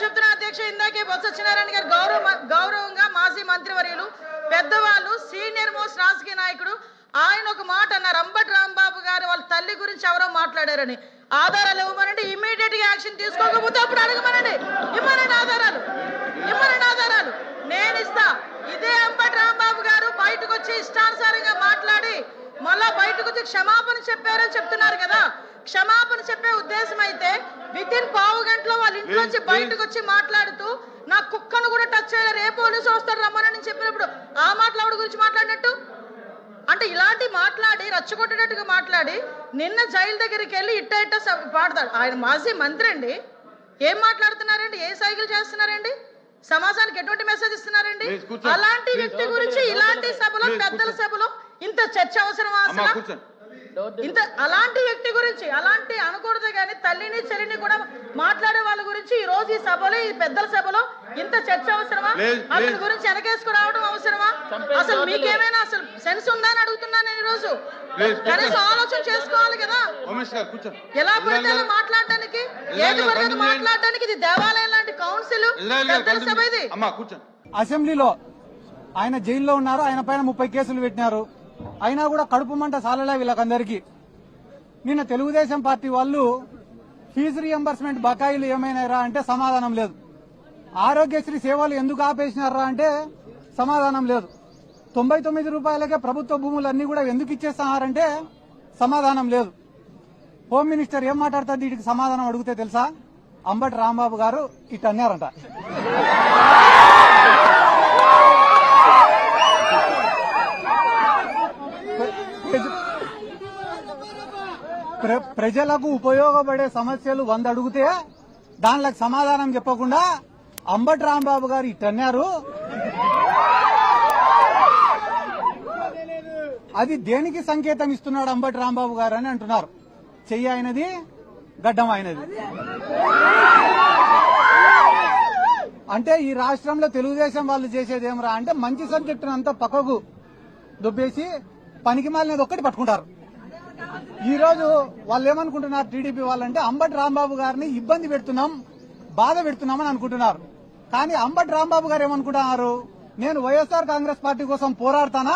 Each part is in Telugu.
చెప్తున్నా అధ్యక్ష, ఇందాకే బొత్స సత్యనారాయణ గారు గౌరవంగా మాజీ మంత్రివర్యులు పెద్దవాళ్ళు సీనియర్ మోస్ట్ రాజకీయ నాయకుడు ఆయన ఒక మాట అన్నారు, అంబటి రాంబాబు గారు వాళ్ళ తల్లి గురించి ఎవరో మాట్లాడారని. ఆధారాలు ఇవ్వమనండి, ఇమీడియట్ గా యాక్షన్ తీసుకోకపోతే అప్పుడు అడగమనండి, ఇవ్వనండి ఆధారాలు, ఇవ్వనండి ఆధారాలు, నేను ఇస్తా. ఇదే అంబటి రాంబాబు గారు బయటకు వచ్చి ఇష్టానుసారంగా మాట్లాడి మళ్ళా బయటకు వచ్చి క్షమాపణ చెప్పారని చెప్తున్నారు కదా. క్షమాపణ చెప్పే ఉద్దేశం అయితే వితిన్ పావు గంటలో వాళ్ళ ఇంట్లోంచి బయటకు వచ్చి మాట్లాడుతూ నా కుక్కను కూడా టచ్ చేయలేరు, ఏ పోలీసు వస్తాడు రమ్మని చెప్పినప్పుడు ఆ మాట్లాడు గురించి మాట్లాడినట్టు అంటే ఇలాంటి మాట్లాడి రచ్చగొట్టేటట్టుగా మాట్లాడి నిన్న జైలు దగ్గరికి వెళ్ళి ఇట్ట పాడతాడు. ఆయన మాజీ మంత్రి అండి, ఏం మాట్లాడుతున్నారండి, ఏ సైకిల్ చేస్తున్నారండి, సమాజానికి ఎటువంటి మెసేజ్ ఇస్తున్నారండి? అలాంటి వ్యక్తి గురించి ఇలాంటి సభలో పెద్దల సభలో ఇంత చర్చ అవసరమా అసలు? ఇంత అలాంటి వ్యక్తి గురించి అలాంటి అనకూడదు కానీ తల్లిని చెల్లిని కూడా మాట్లాడే వాళ్ళ గురించి ఈ రోజు ఈ సభలో ఈ పెద్దల సభలో ఇంత చర్చ అవసరమా? అతని గురించి వెనకేసుకురావడం అవసరమా? అసలు మీకేమైనా అసలు సెన్స్ ఉందా అని అడుగుతున్నాను నేను. ఈ రోజు కనీసం ఆలోచన చేసుకోవాలి కదా. ఎలా పడితే అలా మాట్లాడడానికి, ఏది పడితే మాట్లాడడానికి ఇది దేవాలయం లాంటి కౌన్సిల్ పెద్దల సభ ఇది. అసెంబ్లీలో ఆయన జైల్లో ఉన్నారు, ఆయన పైన 30 కేసులు పెట్టినారు, అయినా కూడా కడుపు మంట సాలలే వీళ్ళకందరికీ. నిన్న తెలుగుదేశం పార్టీ వాళ్ళు ఫీజు రియంబర్స్మెంట్ బకాయిలు ఏమైనారా అంటే సమాధానం లేదు. ఆరోగ్యశ్రీ సేవలు ఎందుకు ఆపేసినారా అంటే సమాధానం లేదు. 99 రూపాయలకే ప్రభుత్వ భూములన్నీ కూడా ఎందుకు ఇచ్చేస్తున్నారంటే సమాధానం లేదు. హోమ్ మినిస్టర్ ఏం మాట్లాడుతుంది వీటికి సమాధానం అడిగితే తెలుసా? అంబటి రాంబాబు గారు ఇట్ అన్నారంట. ప్రజలకు ఉపయోగపడే సమస్యలు 100 అడిగితే దానికి సమాధానం చెప్పకుండా అంబటి రాంబాబు గారు ఇట్టన్నారు. అది దేనికి సంకేతం ఇస్తున్నాడు అంబటి రాంబాబు గారు అని అంటున్నారు. చెయ్యి ఆయనది, గడ్డం ఆయనది. అంటే ఈ రాష్ట్రంలో తెలుగుదేశం వాళ్ళు చేసేది ఏమరా అంటే మంచి సబ్జెక్టును అంతా పక్కకు దుబ్బేసి పనికి మాలినది ఒక్కటి పట్టుకుంటారు. ఈ రోజు వాళ్ళు ఏమనుకుంటున్నారు టీడీపీ వాళ్ళంటే అంబటి రాంబాబు గారిని ఇబ్బంది పెడుతున్నాం, బాధ పెడుతున్నామని అనుకుంటున్నారు. కానీ అంబటి రాంబాబు గారు ఏమనుకుంటున్నారు, నేను వైఎస్ఆర్ కాంగ్రెస్ పార్టీ కోసం పోరాడతానా,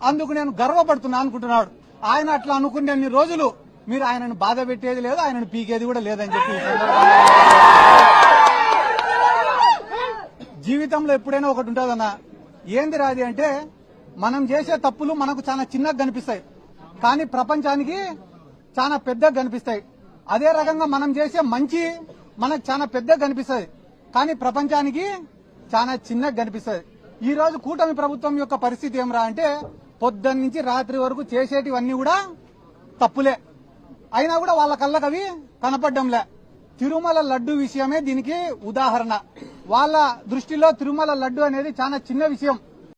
అందుకు నేను గర్వపడుతున్నా అనుకుంటున్నాడు. ఆయన అట్లా అనుకునే రోజులు మీరు ఆయనను బాధ పెట్టేది లేదు, ఆయనను పీకేది కూడా లేదని చెప్పి జీవితంలో ఎప్పుడైనా ఒకటి ఉంటుందన్నా, ఏంది రాది అంటే మనం చేసే తప్పులు మనకు చాలా చిన్నగా కనిపిస్తాయి, కానీ ప్రపంచానికి చాలా పెద్దగా కనిపిస్తాయి. అదే రకంగా మనం చేసే మంచి మనకు చాలా పెద్దగా కనిపిస్తుంది, కానీ ప్రపంచానికి చాలా చిన్నగా కనిపిస్తుంది. ఈ రోజు కూటమి ప్రభుత్వం యొక్క పరిస్థితి ఏమరా అంటే పొద్దున్న నుంచి రాత్రి వరకు చేసేటివన్నీ కూడా తప్పులే, అయినా కూడా వాళ్ళ కళ్ళకు అవి కనపడ్డంలే. తిరుమల లడ్డు విషయమే దీనికి ఉదాహరణ. వాళ్ళ దృష్టిలో తిరుమల లడ్డు అనేది చాలా చిన్న విషయం.